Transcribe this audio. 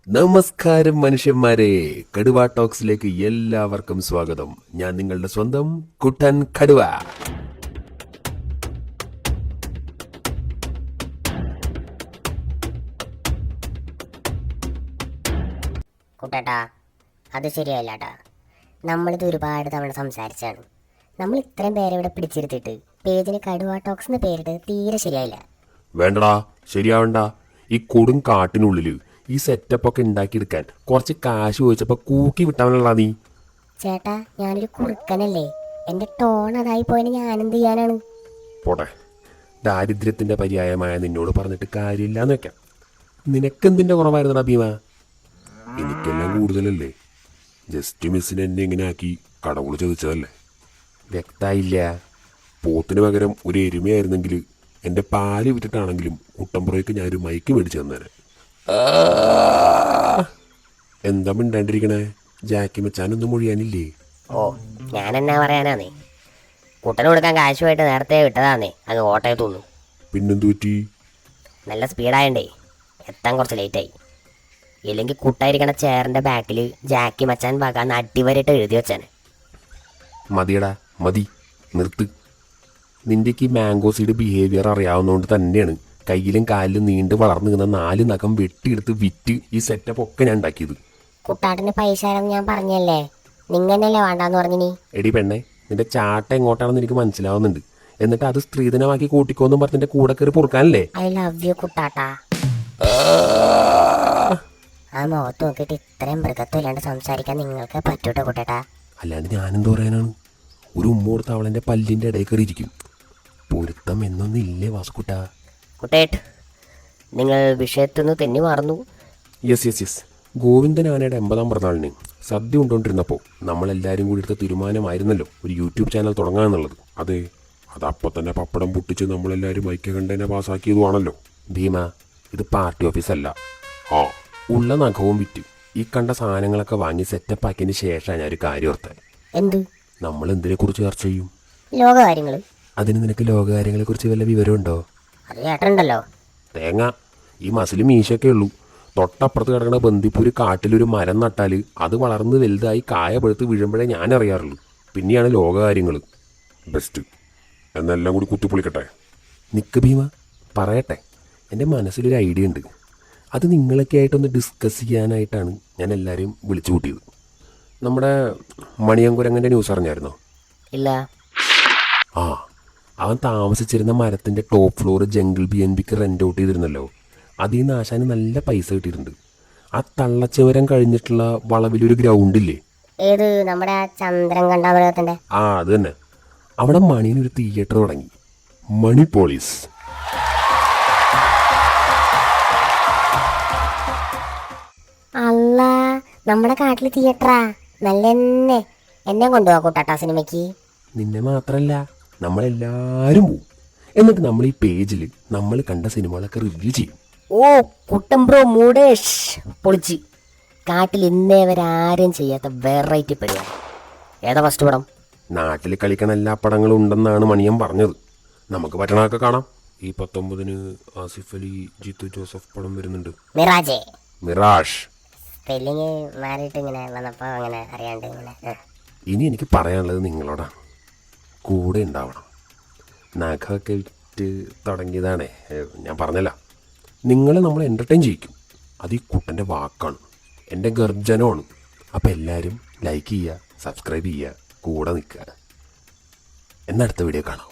നമസ്കാരം മനുഷ്യന്മാരെ, കടുവ ടോക്സിലേക്ക് എല്ലാവർക്കും സ്വാഗതം. ഞാൻ നിങ്ങളുടെ സ്വന്തം കുട്ടൻ കടുവ. കുട്ടേട്ടാ, അത് ശരിയല്ലാട്ടാ. നമ്മളിത് ഒരുപാട് തവണ സംസാരിച്ചാണ്. നമ്മൾ ഇത്രയും പേരെ ഇവിടെ പിടിച്ചിരുത്തിയിട്ട് പേജിന് കടുവ ടോക്സ് എന്ന് പേരിട്ട് തീരെ ശരിയായില്ല. വേണ്ടടാ, ശരിയാവണ്ട. ഈ കൊടും കാട്ടിനുള്ളില് ഈ സെറ്റപ്പ് ഒക്കെ ഉണ്ടാക്കിയെടുക്കാൻ കുറച്ച് കാശ് ചോദിച്ചപ്പോ കൂക്കി വിട്ടാണല്ലോ നീ. ചേട്ടാ, ഞാനൊരു കുറുക്കനല്ലേ, എന്റെ ടോൺ അതായി പോയതിന് ഞാനെന്ത് ചെയ്യാനാണ്? പോട്ടെ, ദാരിദ്ര്യത്തിന്റെ പര്യായമായ നിന്നോട് പറഞ്ഞിട്ട് കാര്യമില്ലാന്ന് വെക്കാം. നിനക്കെന്തിന്റെ കുറവായിരുന്നടാ ഭീമ? എനിക്കെല്ലാം കൂടുതലല്ലേ. ജസ്റ്റ് മിസ്സിനെ എന്നെ ഇങ്ങനെ ആക്കി കടവുള് ചോദിച്ചതല്ലേ. വ്യക്തായില്ല. പോത്തിന് പകരം ഒരു എരുമയായിരുന്നെങ്കിൽ എൻ്റെ പാല് വിറ്റിട്ടാണെങ്കിലും കുട്ടമ്പുറയ്ക്ക് ഞാനൊരു മൈക്ക് മേടിച്ചു തന്നേനെ. എന്താ മിണ്ടാണ്ടിരിക്കണേ? ജാക്കി മച്ചാനൊന്നും മൊഴിയാനില്ലേ? ഓ, ഞാനെന്നാ പറയാനാന്നേ, കുട്ടന് കൊടുക്കാൻ കാശുമായിട്ട് നേരത്തെ വിട്ടതാന്നേ, അങ്ങ് ഓട്ടയത്തൊന്നു. പിന്നെന്തു പറ്റി? നല്ല സ്പീഡായണ്ടേ, എത്താൻ കുറച്ച് ലേറ്റായി. ഇല്ലെങ്കിൽ കുട്ടായിരിക്കണ ചെയറിന്റെ ബാക്കിൽ ജാക്കി മച്ചാൻ വകാന്ന് അടിവരായിട്ട് എഴുതി വെച്ചാണ്. മതിയടാ, മതി, നിർത്ത്. നിൻ്റെക്ക് ഈ മാംഗോ സീഡ് ബിഹേവിയർ അറിയാവുന്നതുകൊണ്ട് തന്നെയാണ് കയ്യിലും കാലിലും നീണ്ട് വളർന്നു നിന്ന 4 നഖം വെട്ടിയെടുത്ത് വിറ്റ് ഈ സെറ്റപ്പ് ഒക്കെ ഞാൻ ഉണ്ടാക്കിയത്. കുട്ടാട്ടിന് പൈസ ഞാൻ പറഞ്ഞല്ലേ, നിങ്ങന്നല്ലേ വേണ്ടാന്ന് പറഞ്ഞിനി. എടി പെണ്ണെ, നിന്റെ ചാട്ട എങ്ങോട്ടാണെന്ന് എനിക്ക് മനസ്സിലാവുന്നുണ്ട്. എന്നിട്ട് അത് സ്ത്രീധനമാക്കി കൂട്ടിക്കോന്നും പറഞ്ഞിട്ട് കൂടെ കയറി പൊറുക്കാനല്ലേ? ഐ ലവ് യു കുട്ടാട്ടാ. ആ മുഖത്ത് നോക്കിയിട്ട് ഇത്രയും മൃഗത്വമില്ലാണ്ട് സംസാരിക്കാൻ നിങ്ങൾക്ക് പറ്റൂട്ടോ കുട്ടേട്ടാ. അല്ലാണ്ട് ഞാനെന്തോ പറയാനാണ്? ഒരു ഉമ്മ കൊടുത്ത് അവളെൻ്റെ പല്ലിൻ്റെ ഇടയിൽ കയറിയിരിക്കും. പൊരുത്തം എന്നൊന്നും ഇല്ലേ വാസുക്കുട്ടാ? കുട്ടേട്ട്, നിങ്ങൾ വിഷയത്തിൽ നിന്ന് തെന്നി മാറുന്നു. യെസ്. ഗോവിന്ദൻ ആനയുടെ 80ാം പിറന്നാളിന് സദ്യ കൊണ്ടുകൊണ്ടിരുന്നപ്പോൾ നമ്മളെല്ലാവരും കൂടി എടുത്ത തീരുമാനമായിരുന്നല്ലോ ഒരു യൂട്യൂബ് ചാനൽ തുടങ്ങാമെന്നുള്ളത്. അതെ, അതപ്പോൾ തന്നെ പപ്പടം പൊട്ടിച്ച് നമ്മളെല്ലാവരും ഐക്യ കണ്ടതിനെ പാസ്സാക്കിയതുമാണല്ലോ. ഭീമ, ഇത് പാർട്ടി ഓഫീസല്ല. ഉള്ള നഖവും വിറ്റ് ഈ കണ്ട സാധനങ്ങളൊക്കെ വാങ്ങി സെറ്റപ്പ് ആക്കിയതിന് ശേഷമാണ് ഞാനൊരു കാര്യം ഓർത്തത്. എന്ത്? നമ്മൾ എന്തിനെ കുറിച്ച് ചർച്ച ചെയ്യും? ലോകകാര്യങ്ങൾ. അതിന് നിനക്ക് ലോകകാര്യങ്ങളെ കുറിച്ച് വല്ല വിവരമുണ്ടോ? അത് ചേട്ടനുണ്ടല്ലോ. തേങ്ങ, ഈ മസിലും മീശയൊക്കെ ഉള്ളൂ. തൊട്ടപ്പുറത്ത് കിടക്കുന്ന ബന്ദിപ്പൂര് കാട്ടിലൊരു മരം നട്ടാൽ അത് വളർന്ന് വലുതായി കായ പഴുത്ത് വീഴുമ്പോഴേ ഞാൻ അറിയാറുള്ളൂ. പിന്നെയാണ് ലോകകാര്യങ്ങൾ. ബെസ്റ്റ്. എന്നെല്ലാം കൂടി കുത്തിപ്പൊളിക്കട്ടെ. നിക്ക് ഭീമ, പറയട്ടെ. എൻ്റെ മനസ്സിലൊരു ഐഡിയ ഉണ്ട്. അത് നിങ്ങളൊക്കെ ആയിട്ടൊന്ന് ഡിസ്കസ് ചെയ്യാനായിട്ടാണ് ഞാൻ എല്ലാവരെയും വിളിച്ചു കൂട്ടിയത്. നമ്മുടെ മണിയങ്കുരങ്ങൻ്റെ ന്യൂസ് അറിഞ്ഞായിരുന്നോ? ഇല്ല. അവൻ താമസിച്ചിരുന്ന മരത്തിൻ്റെ ടോപ്പ് ഫ്ലോർ ജംഗിൾ BNBക്ക് റെൻ്റ് ഔട്ട് ചെയ്തിരുന്നല്ലോ. അതിൽ നിന്ന് ആശാന് നല്ല പൈസ കിട്ടിയിട്ടുണ്ട്. ആ തള്ളച്ചമരം കഴിഞ്ഞിട്ടുള്ള വളവിലൊരു ഗ്രൗണ്ടില്ലേ? ഏത്? നമ്മുടെ ചന്ദ്രൻ കണ്ട മൃഗത്തിൻ്റെ? അത് തന്നെ. അവിടെ മണിയനൊരു തിയേറ്റർ തുടങ്ങി, മണി പോളീസ്. അല്ല, നമ്മുടെ കാട്ടിൽ തിയേറ്ററാ? നല്ല എന്നെ കൊണ്ടുപോവാ കൂട്ടാട്ടാ സിനിമയ്ക്ക്. നിന്നെ മാത്രല്ല, നമ്മളെല്ലാവരും പോവും. എന്നിട്ട് നമ്മൾ ഈ പേജിൽ നമ്മൾ കണ്ട സിനിമകളൊക്കെ റിവ്യൂ ചെയ്യും. ഓ, കുട്ടൻ ബ്രോ മൂടേഷ് പൊളിച്ച്. കാട്ടിൽ ഇന്നേ വരെ ആരും ചെയ്യാത്ത വെറൈറ്റി പരിപാടി. ഏതാ ഫസ്റ്റ് പടം? നാട്ടിൽ കളിക്കണ എല്ലാ പടങ്ങളും ഉണ്ടെന്നാണ് മണിയൻ പറഞ്ഞത്. നമുക്ക് പറ്റണമൊക്കെ കാണാം. ഈ 19-ന് ആസിഫ് അലി, ജിത്തു ജോസഫ് പടം വരുന്നുണ്ട്. മിറാഷ്. സ്പെല്ലിങ് മാറിയിട്ട് ഇങ്ങനെ വന്നപ്പോൾ അങ്ങനെ അറിയാണ്ട് ഇങ്ങനെ. ഇനി എനിക്ക് പറയാനുള്ളത് നിങ്ങളോടാണ്. കൂടെ ഉണ്ടാവണം. നഖമൊക്കെ വിറ്റ് തുടങ്ങിയതാണേ, ഞാൻ പറഞ്ഞല്ല. നിങ്ങൾ നമ്മൾ എൻ്റർടൈൻ ചെയ്യിക്കും. അത് ഈ കുട്ടൻ്റെ വാക്കാണ്, എൻ്റെ ഗർജനമാണ്. അപ്പോൾ എല്ലാവരും ലൈക്ക് ചെയ്യുക, സബ്സ്ക്രൈബ് ചെയ്യുക, കൂടെ നിൽക്കുക. എന്നടുത്ത വീഡിയോ കാണാം.